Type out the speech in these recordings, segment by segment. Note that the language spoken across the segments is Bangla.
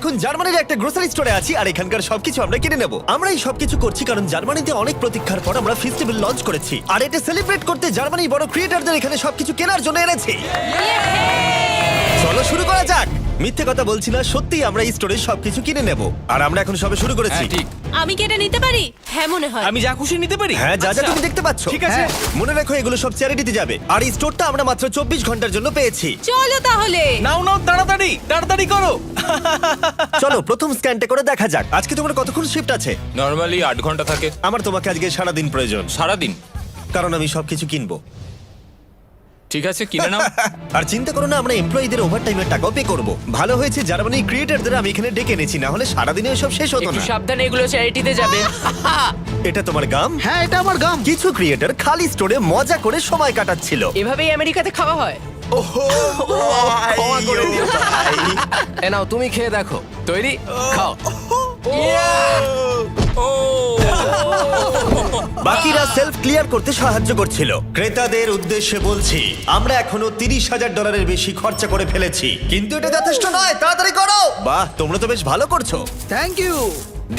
এখন জার্মানির একটা গ্রোসারি স্টোরে আছি আর এখানকার সবকিছু আমরা কিনে নেব। আমরা এই সবকিছু করছি কারণ জার্মানিতে অনেক প্রতীক্ষার পর আমরা ফেস্টিভ্যাল লঞ্চ করেছি, আর এটা সেলিব্রেট করতে জার্মানির বড় ক্রিয়েটরদের এখানে সবকিছু কেনার জন্য এনেছি। চলো শুরু করা যাক। মিথ্যে কথা বলছি না, সত্যি আমরা এই স্টোরে সবকিছু কিনে নেব, আর আমরা এখন সবে শুরু করেছি। ঠিক। আমি কি এটা নিতে পারি? হ্যাঁ মনে হয়। আমি যা খুশি নিতে পারি? হ্যাঁ, যা যা আচ্ছা। তুমি দেখতে পাচ্ছ। ঠিক আছে। হ্যাঁ, মনে রাখো এগুলো সব চ্যারিটিতে যাবে, আর এই স্টোরটা আমরা মাত্র 24 ঘন্টার জন্য পেয়েছি। চলো তাহলে। নাও নাও, তাড়াতাড়ি তাড়াতাড়ি করো। চলো প্রথম স্ক্যানটা করে দেখা যাক। আজকে তোমার কতক্ষণ শিফট আছে? নরমালি 8 ঘন্টা থাকে। আমার তোমাকে আজকে সারাদিন প্রয়োজন, সারাদিন? কারণ আমি সবকিছু কিনবো। ঠিক আছে, কিনে নাও। আর চিন্তা করো না, আমরা এমপ্লয়ীদের ওভারটাইমের টাকাও পে করব। ভালো হয়েছে জার্মানির ক্রিয়েটরদের আমি এখানে ডেকে এনেছি, না হলে সারাদিনে সব শেষ হতো একটু না। সাবধানে, এগুলো চ্যারিটিতে যাবে। এটা তোমার গাম? হ্যাঁ, এটা আমার গাম। কিছু ক্রিয়েটর খালি স্টোরে মজা করে সময় কাটাচ্ছিল। এভাবেই আমেরিকাতে খাওয়া হয়। ক্ষমা করে দিও ভাই। এ নাও, তুমি খেয়ে দেখো। তৈরি? খাও। বাকিরা সেলফ ক্লিয়ার করতে সাহায্য করছিল। ক্রেতাদের উদ্দেশ্যে বলছি, আমরা এখনো $30,000 বেশি খরচা করে ফেলেছি, কিন্তু এটা যথেষ্ট নয়। তাড়াতাড়ি করো। বাহ, তোমরা তো বেশ ভালো করছো। Thank you.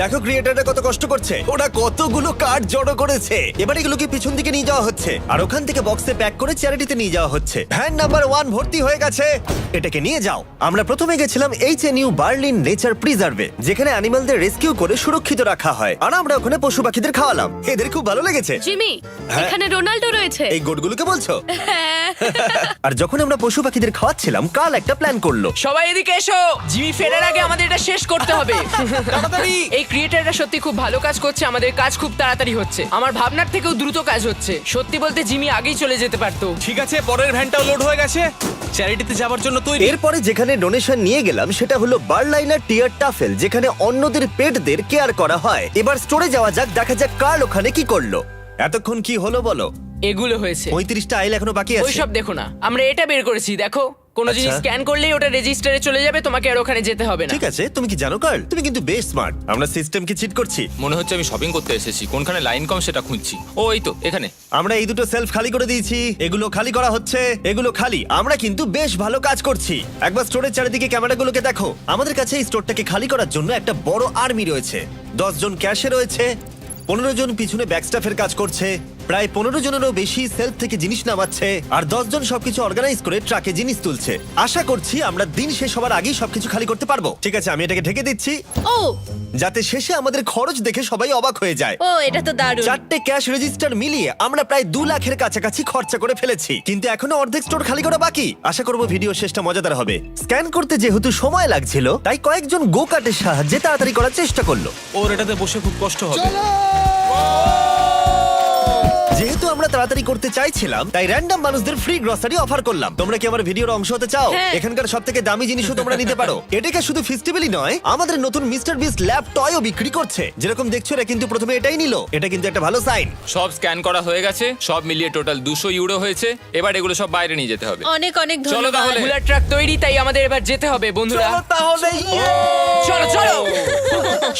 দেখো ক্রিয়েটররা কত কষ্ট করছে, ওরা কতগুলো কার্ড জড়ো করেছে। এবার এগুলোকে পিছন দিকে নিয়ে যাওয়া হচ্ছে, আর ওখান থেকে বক্সে প্যাক করে চ্যারিটিতে নিয়ে যাওয়া হচ্ছে। ভ্যান নাম্বার 1 ভর্তি হয়ে গেছে, এটাকে নিয়ে যাও। আমরা প্রথমে গেছিলাম HNU বার্লিন নেচার প্রিজার্ভে, যেখানে অ্যানিমালদের রেস্কিউ করে সুরক্ষিত রাখা হয়, আর আমরা ওখানে পশু পাখিদের খাওয়ালাম। এদের খুব ভালো লেগেছে। জিমি, হ্যাঁ। এখানে রোনাল্ডো রয়েছে। এই গোটগুলোকে বলছো? আর যখন আমরা পশু পাখিদের খাওয়াচ্ছিলাম, কাল একটা প্ল্যান করলো। সবাই এদিকে এসো, জিমি ফেরার আগে আমাদের এটা শেষ করতে হবে। তাড়াতাড়ি। এই ক্রিয়েটাররা সত্যি খুব ভালো কাজ করছে, আমাদের কাজ খুব তাড়াতাড়ি হচ্ছে, আমার ভাবনার থেকেও দ্রুত কাজ হচ্ছে। সত্যি বলতে জিমি আগেই চলে যেতে পারতো। ঠিক আছে, পরের ভ্যানটাও লোড হয়ে গেছে। চ্যারিটিতে যাওয়ার জন্য তৈরি। এরপরে যেখানে ডোনেশন নিয়ে গেলাম সেটা হলো বার্লাইনার টিয়ার টাফেল, যেখানে অন্যদের পেটদের কেয়ার করা হয়। এবার স্টোরে যাওয়া যাক, দেখা যাক কার্ল ওখানে কি করলো। এতক্ষণ কি হলো বলো? এগুলো হয়েছে। 35টা আইল এখনো বাকি আছে। ওইসব দেখো না, আমরা এটা বের করেছি, দেখো। কোনো আচ্ছা। জিনিস স্ক্যান করলেই ওটা রেজিস্টারে চলে যাবে, তোমাকে আর ওখানে যেতে হবে না। ঠিক আছে, তুমি কি জানো কার্ল, তুমি কিন্তু বেশ স্মার্ট। আমরা সিস্টেমকে চিট করছি। মনে হচ্ছে আমি শপিং করতে এসেছি, কোনখানে লাইন কম সেটা খুঁজছি। ও এই তো এখানে। আমরা এই দুটো সেলফ খালি করে দিয়েছি, এগুলো খালি করা হচ্ছে, এগুলো খালি। আমরা কিন্তু বেশ ভালো কাজ করছি। একবার স্টোরের চারিদিকে ক্যামেরাগুলোকে দেখো। আমাদের কাছে এই স্টোরটাকে খালি করার জন্য একটা বড় আর্মি রয়েছে। 10 জন ক্যাশে রয়েছে, 15 জন পিছনে ব্যাকস্টাফের কাজ করছে, প্রায় 15 জনেরও বেশি সেলফ থেকে জিনিস নামাচ্ছে, আর 10 জন সবকিছু অর্গানাইজ করে ট্রাকে জিনিস তুলছে। আশা করছি আমরা দিন শেষ হবার আগেই সবকিছু খালি করতে পারবো। ঠিক আছে, আমি এটাকে ঢেকে দিচ্ছি, ও যাতে শেষে আমাদের খরচ দেখে সবাই অবাক হয়ে যায়। ও, এটা তো দারুণ। 4টে ক্যাশ রেজিস্টার মিলিয়ে আমরা প্রায় 2 লাখের কাছাকাছি খরচা করে ফেলেছি, কিন্তু এখনো অর্ধেক স্টোর খালি করা বাকি। আশা করব ভিডিও শেষটা মজাদার হবে। স্ক্যান করতে যেহেতু সময় লাগছিল, তাই কয়েকজন গো কার্টের সাহায্যে তাড়াতাড়ি করার চেষ্টা করলো। ওর এটাতে বসে খুব কষ্ট হবে। যেহেতু আমরা তাড়াতাড়ি করতে চাইছিলাম, তাই র্যান্ডম মানুষদের ফ্রি গ্রসারি অফার করলাম। তোমরা কি আমার ভিডিওর অংশ হতে চাও? হ্যাঁ। এখানকার সবথেকে দামি জিনিসও তোমরা নিতে পারো। এটাকে শুধু ফেস্টিভ্যালই নয়, আমাদের নতুন মিস্টার বিস্ট ল্যাব টয়ও বিক্রি করছে। যেরকম দেখছো, এরা কিন্তু প্রথমে এটাই নিল। এটা কিন্তু একটা ভালো সাইন। সব স্ক্যান করা হয়ে গেছে, সব মিলিয়ে টোটাল 200 ইউরো হয়েছে। এবার এগুলো সব বাইরে নিয়ে যেতে হবে। অনেক অনেক চলো ধন্যবাদ। তাহলে। বুলার ট্রাক তৈরি, তাই আমাদের এবার যেতে হবে বন্ধুরা। তাহলে চলো চলো।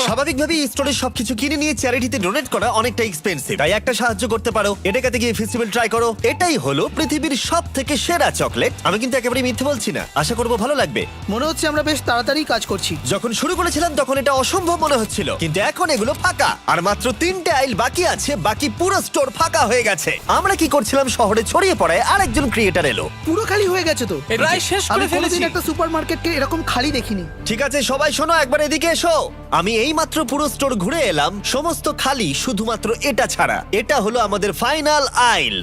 স্বাভাবিকভাবেই স্টোরে সবকিছু কিনে নিয়ে চ্যারিটিতে ডোনেট করা অনেকটা এক্সপেন্সিভ, তাই একটা সাহায্য করতে পারো। এটাকে গিয়ে ফেস্টিভ্যাল ট্রাই করো। এটাই হলো পৃথিবীর সবথেকে সেরা চকলেট। আমি কিন্তু একেবারে মিথ্যে বলছি না, আশা করবো ভালো লাগবে। মনে হচ্ছে আমরা বেশ তাড়াতাড়ি কাজ করছি। যখন শুরু করেছিলাম তখন এটা অসম্ভব মনে হচ্ছিল, কিন্তু এখন এগুলো ফাঁকা, আর মাত্র 3টে আইল বাকি আছে। বাকি পুরো স্টোর ফাঁকা হয়ে গেছে। আমরা কি করছিলাম, শহরে ছড়িয়ে পড়ায় আরেকজন ক্রিয়েটার এলো। পুরো খালি হয়ে গেছে তো। প্রায় শেষ আমি করে ফেলেছি। কোনোদিন একটা সুপারমার্কেটকে এরকম খালি দেখিনি। ঠিক আছে সবাই শোনো, একবার এদিকে এসো। আমি এই মাত্র পুরো স্টোর ঘুরে এলাম, সমস্ত খালি, শুধুমাত্র এটা ছাড়া। এটা হলো আমাদের ফাইনাল আইল,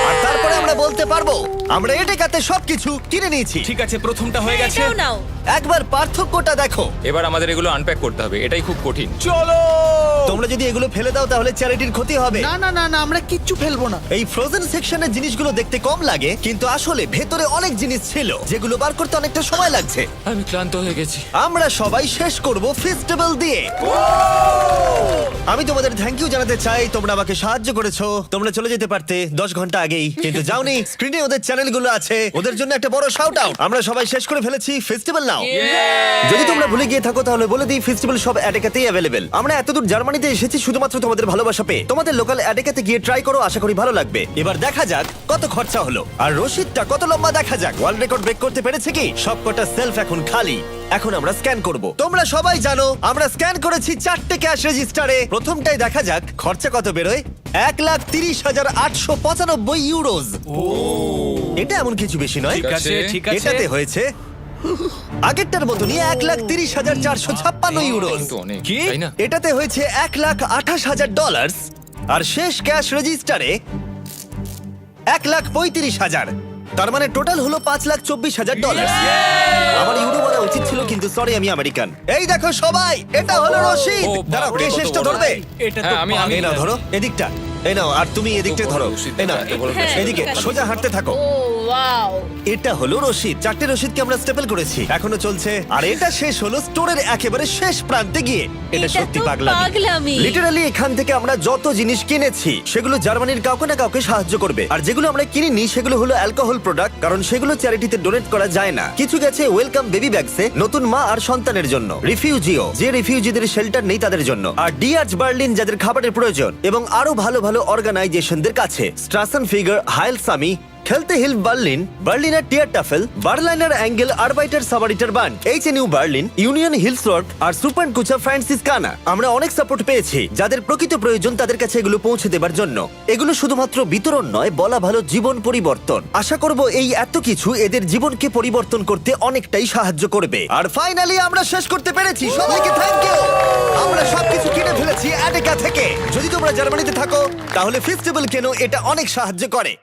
আর তারপরে আমরা বলতে পারবো আমরা এটাতে সবকিছু কিনে নিয়েছি। ঠিক আছে, প্রথমটা হয়ে গেছে। এটাও নাও। একবার পার্থক্যটা দেখো। এবার আমাদের এগুলো আনপ্যাক করতে হবে, এটাই খুব কঠিন। চলো। তোমরা যদি এগুলো ফেলে দাও তাহলে চ্যারিটির ক্ষতি হবে। না না না না, আমরা কিচ্ছু ফেলবো না। এই ফ্রোজেন সেকশনের জিনিসগুলো দেখতে কম লাগে, কিন্তু আসলে ভেতরে অনেক জিনিস ছিল যেগুলো বার করতে অনেকটা সময় লাগছে। আমি ক্লান্ত হয়ে গেছি। আমরা সবাই শেষ করব ফেস্টিভ্যাল দিয়ে। আমি তোমাদের থ্যাংক ইউ জানাতে চাই, তোমরা আমাকে সাহায্য করেছো। তোমরা চলে যেতে পারতে 10 ঘন্টা আগেই, কিন্তু যাওনি। স্ক্রিনে ওদের চ্যানেলগুলো আছে, ওদের জন্য একটা বড় শাউট আউট। আমরা সবাই শেষ করে ফেলেছি, ফেস্টিভ্যাল নাও। যদি তোমরা ভুলে গিয়ে থাকো তাহলে বলে দিই, ফেস্টিভ্যাল সব অ্যাডেকাতেই অ্যাভেলেবেল। আমরা এতদূর জার্মানি জার্মানিতে এসেছি শুধুমাত্র তোমাদের ভালোবাসা পেয়ে। তোমাদের লোকাল অ্যাডেকাতে গিয়ে ট্রাই করো, আশা করি ভালো লাগবে। এবার দেখা যাক কত খরচা হলো আর রসিদটা কত লম্বা। দেখা যাক ওয়ার্ল্ড রেকর্ড ব্রেক করতে পেরেছে কি। সবকটা সেলফ এখন খালি। এখন আমরা স্ক্যান করব। তোমরা সবাই জানো আমরা স্ক্যান করেছি 4টে ক্যাশ রেজিস্টারে। প্রথমটাই দেখা যাক খরচা কত বেরোয়। 1,30,895 ইউরোজ। এটা এমন কিছু বেশি নয়। ঠিক আছে, ঠিক আছে। এটাতে হয়েছে আগেরটার মতনই 1,30,456 ইউরোজ। কিন্তু অনেক, কি? তাই না? এটাতে হয়েছে $1,28,000 আর শেষ ক্যাশ রেজিস্টারে 1,35,000। তার মানে টোটাল হলো $5,24,000। আমার ইউরো বলা উচিত ছিল, কিন্তু সরি আমি আমেরিকান। এই দেখো সবাই, এটা হলো রশিদ। ও, দাঁড়াও, কে বাপরে, কত শেষটা বড়। ধরবে? এটা তো হ্যাঁ, আমি এই নাও ধরো এদিকটা, এই নাও, আর তুমি এদিকটা বড় ধরো। রশিদ, এই নাও এত বড় হ্যাঁ, এদিকে ঠিক আছে। সোজা হাঁটতে থাকো। ও ওয়াও। এটা হলো রশিদ। 4টে রশিদকে আমরা স্টেপল করেছি, এখনো চলছে। আর এটা শেষ হলো স্টোরের একেবারে শেষ প্রান্তে গিয়ে। এটা এটা সত্যি তো পাগলামি। পাগলামি। লিটারালি এখান থেকে আমরা যত জিনিস কিনেছি সেগুলো জার্মানির কাউকে না কাউকে সাহায্য করবে। আর যেগুলো আমরা কিনিনি সেগুলো হলো অ্যালকোহল প্রোডাক্ট, কারণ সেগুলো চ্যারিটিতে ডোনেট করা যায় না। কিছু গেছে ওয়েলকাম বেবি ব্যাগসে, নতুন মা আর সন্তানের জন্য। রিফিউজিও, যে রিফিউজিদের শেল্টার নেই তাদের জন্য। আর ডিআর্চ বার্লিন, যাদের খাবারের প্রয়োজন। এবং আরো ভালো ভালো অর্গানাইজেশনদের কাছে স্ট্রাসেন ফিগার, হাইল সামি, খেলতে হিল Berlin, Berliner Tiertafel, Berliner অ্যাঙ্গেল, Arbeiter Samariter Bund, HNU Berlin, Union Hilfswerk আর সুপার কুচা ফ্রান্সিসকানা। আমরা অনেক সাপোর্ট পেয়েছি। যাদের প্রকৃত প্রয়োজন তাদের কাছে এগুলো পৌঁছে দেবার জন্য। এগুলো শুধুমাত্র বিতরণ নয়, বলা ভালো জীবন পরিবর্তন। আশা করব এই এত কিছু এদের জীবনকে পরিবর্তন করতে অনেকটাই সাহায্য করবে। আর ফাইনালি আমরা শেষ করতে পেরেছি। সবাইকে থ্যাংক ইউ। আমরা সবকিছু কিনে ফেলেছি অ্যাডেকা থেকে। যদি তোমরা জার্মানিতে থাকো তাহলে ফেস্টিভ্যাল কেনো, এটা অনেক সাহায্য করে।